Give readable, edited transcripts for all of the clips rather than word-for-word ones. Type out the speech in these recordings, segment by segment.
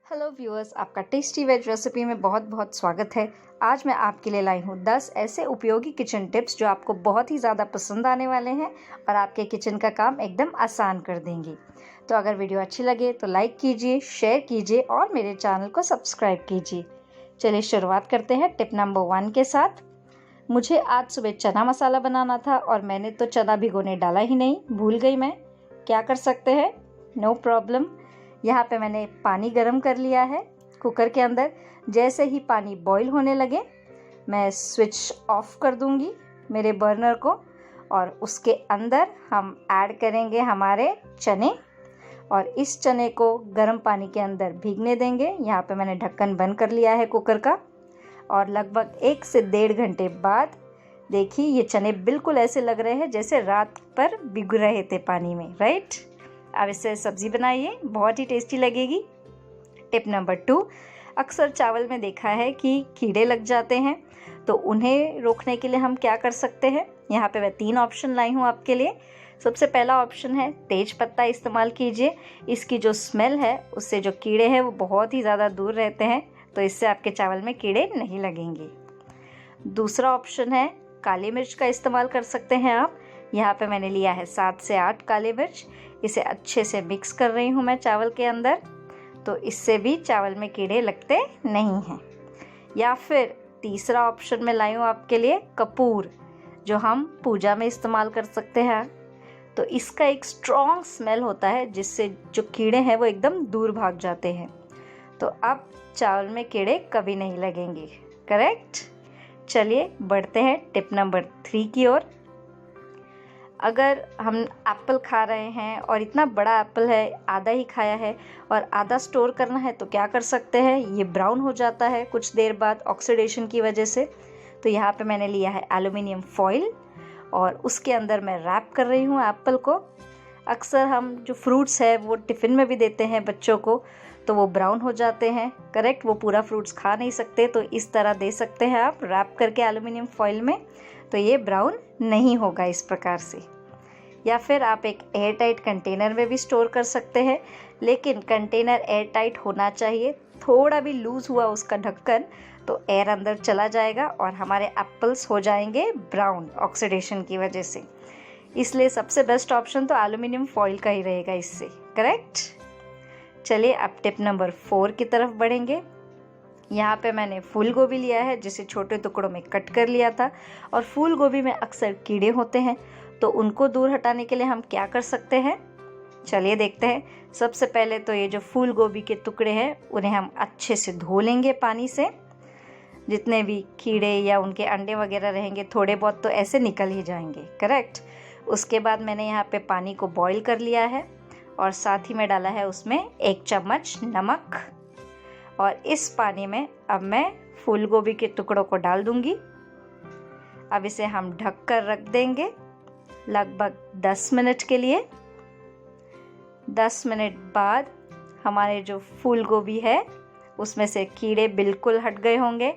Hello viewers, आपका tasty veg recipe में बहुत बहुत स्वागत है। आज मैं आपके लिए लाई हूँ 10 ऐसे उपयोगी किचन टिप्स जो आपको बहुत ही ज़्यादा पसंद आने वाले हैं और आपके किचन का काम एकदम आसान कर देंगे। तो अगर वीडियो अच्छी लगे तो लाइक कीजिए, शेयर कीजिए और मेरे चैनल को सब्सक्राइब कीजिए। चलिए शुरुआत करते हैं टिप नंबर 1 के साथ। मुझे आज सुबह चना मसाला बनाना था और मैंने तो चना भिगोने डाला ही नहीं, भूल गई मैं। क्या कर सकते हैं? No problem. यहाँ पे मैंने पानी गरम कर लिया है कुकर के अंदर। जैसे ही पानी बॉईल होने लगे मैं स्विच ऑफ कर दूंगी मेरे बर्नर को और उसके अंदर हम ऐड करेंगे हमारे चने और इस चने को गर्म पानी के अंदर भीगने देंगे। यहाँ पे मैंने ढक्कन बंद कर लिया है कुकर का और लगभग 1 से 1.5 घंटे बाद देखिए ये चने बिल्कुल ऐसे लग रहे हैं जैसे रात पर भिग रहे थे पानी में, राइट। अब इससे सब्ज़ी बनाइए, बहुत ही टेस्टी लगेगी। टिप नंबर 2, अक्सर चावल में देखा है कि कीड़े लग जाते हैं, तो उन्हें रोकने के लिए हम क्या कर सकते हैं। यहाँ पे मैं 3 ऑप्शन लाई हूँ आपके लिए। सबसे पहला ऑप्शन है तेज पत्ता इस्तेमाल कीजिए। इसकी जो स्मेल है उससे जो कीड़े हैं वो बहुत ही ज़्यादा दूर रहते हैं, तो इससे आपके चावल में कीड़े नहीं लगेंगे। दूसरा ऑप्शन है काली मिर्च का इस्तेमाल कर सकते हैं आप। यहाँ पे मैंने लिया है 7 से 8 काली मिर्च। इसे अच्छे से मिक्स कर रही हूँ मैं चावल के अंदर, तो इससे भी चावल में कीड़े लगते नहीं हैं। या फिर तीसरा ऑप्शन में लाई हूँ आपके लिए कपूर, जो हम पूजा में इस्तेमाल कर सकते हैं। तो इसका एक स्ट्रॉन्ग स्मेल होता है जिससे जो कीड़े हैं वो एकदम दूर भाग जाते हैं, तो अब चावल में कीड़े कभी नहीं लगेंगे, करेक्ट। चलिए बढ़ते हैं टिप नंबर 3 की ओर। अगर हम एप्पल खा रहे हैं और इतना बड़ा एप्पल है, आधा ही खाया है और आधा स्टोर करना है, तो क्या कर सकते हैं। ये ब्राउन हो जाता है कुछ देर बाद ऑक्सीडेशन की वजह से। तो यहाँ पे मैंने लिया है एल्युमिनियम फॉइल और उसके अंदर मैं रैप कर रही हूँ एप्पल को। अक्सर हम जो फ्रूट्स है वो टिफ़िन में भी देते हैं बच्चों को, तो वो ब्राउन हो जाते हैं, करेक्ट। वो पूरा फ्रूट्स खा नहीं सकते, तो इस तरह दे सकते हैं आप रैप करके एल्युमिनियम फॉइल में, तो ये ब्राउन नहीं होगा इस प्रकार से। या फिर आप एक एयर टाइट कंटेनर में भी स्टोर कर सकते हैं, लेकिन कंटेनर एयर टाइट होना चाहिए। थोड़ा भी लूज़ हुआ उसका ढक्कन तो एयर अंदर चला जाएगा और हमारे एप्पल्स हो जाएंगे ब्राउन ऑक्सीडेशन की वजह से। इसलिए सबसे बेस्ट ऑप्शन तो एल्युमिनियम फॉइल का ही रहेगा इससे, करेक्ट। चलिए अब टिप नंबर 4 की तरफ बढ़ेंगे। यहाँ पे मैंने फूल गोभी लिया है जिसे छोटे टुकड़ों में कट कर लिया था, और फूल गोभी में अक्सर कीड़े होते हैं, तो उनको दूर हटाने के लिए हम क्या कर सकते हैं, चलिए देखते हैं। सबसे पहले तो ये जो फूल गोभी के टुकड़े हैं उन्हें हम अच्छे से धो लेंगे पानी से। जितने भी कीड़े या उनके अंडे वगैरह रहेंगे थोड़े बहुत तो ऐसे निकल ही जाएंगे, करेक्ट। उसके बाद मैंने यहाँ पे पानी को बॉईल कर लिया है और साथ ही में डाला है उसमें 1 चम्मच नमक, और इस पानी में अब मैं फूल गोभी के टुकड़ों को डाल दूंगी। अब इसे हम ढक कर रख देंगे लगभग 10 मिनट के लिए। 10 मिनट बाद हमारे जो फूल गोभी है उसमें से कीड़े बिल्कुल हट गए होंगे।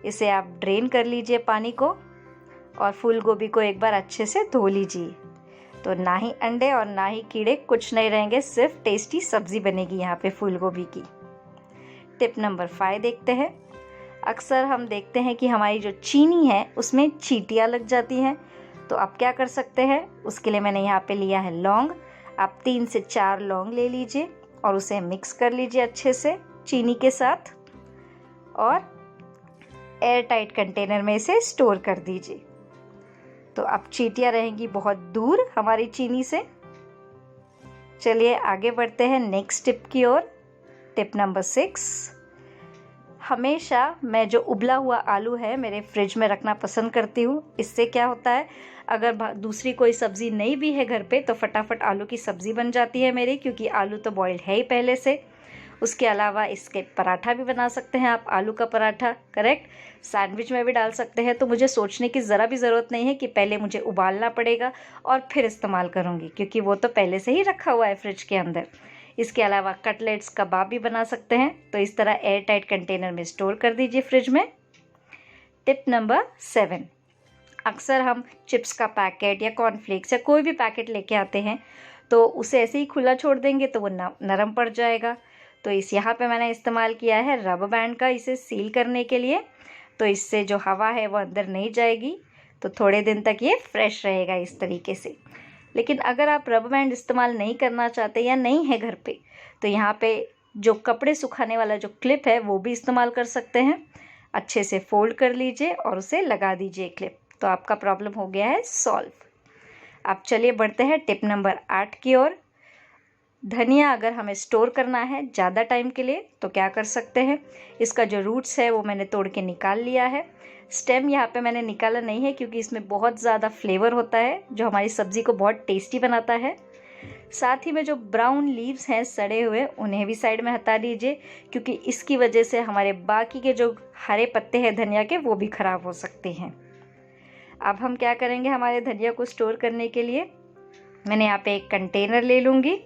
इसे आप ड्रेन कर लीजिए पानी को और फूल गोभी को एक बार अच्छे से धो लीजिए, तो ना ही अंडे और ना ही कीड़े, कुछ नहीं रहेंगे, सिर्फ टेस्टी सब्जी बनेगी यहाँ पे फूल गोभी की। टिप नंबर 5 देखते हैं। अक्सर हम देखते हैं कि हमारी जो चीनी है उसमें चींटियाँ लग जाती हैं, तो आप क्या कर सकते हैं। उसके लिए मैंने यहाँ पे लिया है लौंग। आप 3 से 4 लौंग ले लीजिए और उसे मिक्स कर लीजिए अच्छे से चीनी के साथ, और एयर टाइट कंटेनर में इसे स्टोर कर दीजिए। तो अब चींटियाँ रहेंगी बहुत दूर हमारी चीनी से। चलिए आगे बढ़ते हैं नेक्स्ट टिप की ओर। टिप नंबर 6, हमेशा मैं जो उबला हुआ आलू है मेरे फ्रिज में रखना पसंद करती हूँ। इससे क्या होता है, अगर दूसरी कोई सब्ज़ी नहीं भी है घर पे तो फटाफट आलू की सब्ज़ी बन जाती है मेरी, क्योंकि आलू तो बॉइल्ड है ही पहले से। उसके अलावा इसके पराठा भी बना सकते हैं आप, आलू का पराठा, करेक्ट। सैंडविच में भी डाल सकते हैं, तो मुझे सोचने की ज़रा भी ज़रूरत नहीं है कि पहले मुझे उबालना पड़ेगा और फिर इस्तेमाल करूँगी, क्योंकि वो तो पहले से ही रखा हुआ है फ्रिज के अंदर। इसके अलावा कटलेट्स, कबाब भी बना सकते हैं, तो इस तरह एयर टाइट कंटेनर में स्टोर कर दीजिए फ्रिज में। टिप नंबर 7, अक्सर हम चिप्स का पैकेट या कॉर्नफ्लेक्स या कोई भी पैकेट लेके आते हैं, तो उसे ऐसे ही खुला छोड़ देंगे तो वो नरम पड़ जाएगा। तो इस यहाँ पे मैंने इस्तेमाल किया है रबर बैंड का इसे सील करने के लिए, तो इससे जो हवा है वो अंदर नहीं जाएगी, तो थोड़े दिन तक ये फ्रेश रहेगा इस तरीके से। लेकिन अगर आप रबर बैंड इस्तेमाल नहीं करना चाहते या नहीं है घर पे, तो यहाँ पे जो कपड़े सुखाने वाला जो क्लिप है वो भी इस्तेमाल कर सकते हैं। अच्छे से फोल्ड कर लीजिए और उसे लगा दीजिए क्लिप, तो आपका प्रॉब्लम हो गया है सॉल्व। अब चलिए बढ़ते हैं टिप नंबर 8 की ओर। धनिया अगर हमें स्टोर करना है ज़्यादा टाइम के लिए तो क्या कर सकते हैं, इसका जो रूट्स है वो मैंने तोड़ के निकाल लिया है। स्टेम यहाँ पे मैंने निकाला नहीं है क्योंकि इसमें बहुत ज़्यादा फ्लेवर होता है जो हमारी सब्ज़ी को बहुत टेस्टी बनाता है। साथ ही में जो ब्राउन लीव्स हैं सड़े हुए, उन्हें भी साइड में हटा दीजिए क्योंकि इसकी वजह से हमारे बाकी के जो हरे पत्ते हैं धनिया के वो भी ख़राब हो सकते हैं। अब हम क्या करेंगे, हमारे धनिया को स्टोर करने के लिए मैंने यहाँ पे एक कंटेनर ले लूँगी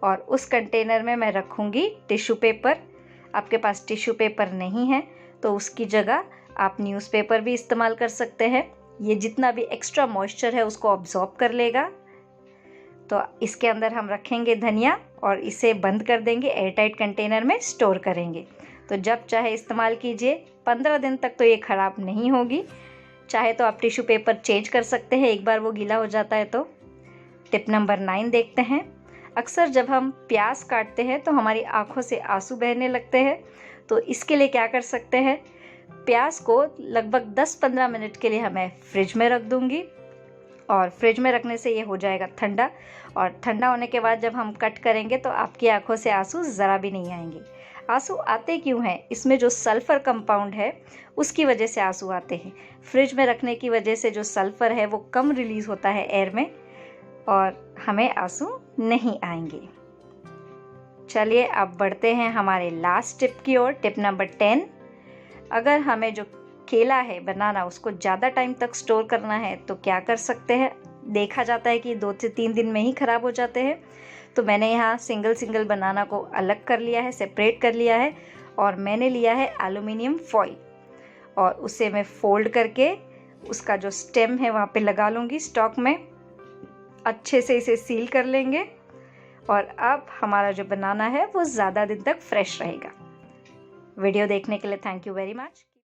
और उस कंटेनर में मैं रखूँगी टिश्यू पेपर। आपके पास टिश्यू पेपर नहीं है तो उसकी जगह आप न्यूज़पेपर भी इस्तेमाल कर सकते हैं। ये जितना भी एक्स्ट्रा मॉइस्चर है उसको ऑब्जॉर्ब कर लेगा। तो इसके अंदर हम रखेंगे धनिया और इसे बंद कर देंगे, एयरटाइट कंटेनर में स्टोर करेंगे। तो जब चाहे इस्तेमाल कीजिए, 15 दिन तक तो ये ख़राब नहीं होगी। चाहे तो आप टिश्यू पेपर चेंज कर सकते हैं एक बार वो गीला हो जाता है तो। टिप नंबर 9 देखते हैं। अक्सर जब हम प्याज काटते हैं तो हमारी आंखों से आंसू बहने लगते हैं, तो इसके लिए क्या कर सकते हैं, प्याज को लगभग 10-15 मिनट के लिए हमें फ्रिज में रख दूंगी और फ्रिज में रखने से ये हो जाएगा ठंडा, और ठंडा होने के बाद जब हम कट करेंगे तो आपकी आंखों से आंसू ज़रा भी नहीं आएंगे। आंसू आते क्यों हैं, इसमें जो सल्फ़र कंपाउंड है उसकी वजह से आंसू आते हैं। फ्रिज में रखने की वजह से जो सल्फ़र है वो कम रिलीज़ होता है एयर में और हमें आंसू नहीं आएंगे। चलिए अब बढ़ते हैं हमारे लास्ट टिप की ओर, टिप नंबर 10। अगर हमें जो केला है बनाना उसको ज़्यादा टाइम तक स्टोर करना है तो क्या कर सकते हैं। देखा जाता है कि 2 से 3 दिन में ही ख़राब हो जाते हैं, तो मैंने यहाँ सिंगल बनाना को अलग कर लिया है, सेपरेट कर लिया है, और मैंने लिया है एल्युमिनियम फॉइल और उसे मैं फोल्ड करके उसका जो स्टेम है वहाँ पे लगा लूँगी स्टॉक में। अच्छे से इसे सील कर लेंगे और अब हमारा जो बनाना है वो ज़्यादा दिन तक फ्रेश रहेगा। वीडियो देखने के लिए थैंक यू वेरी मच।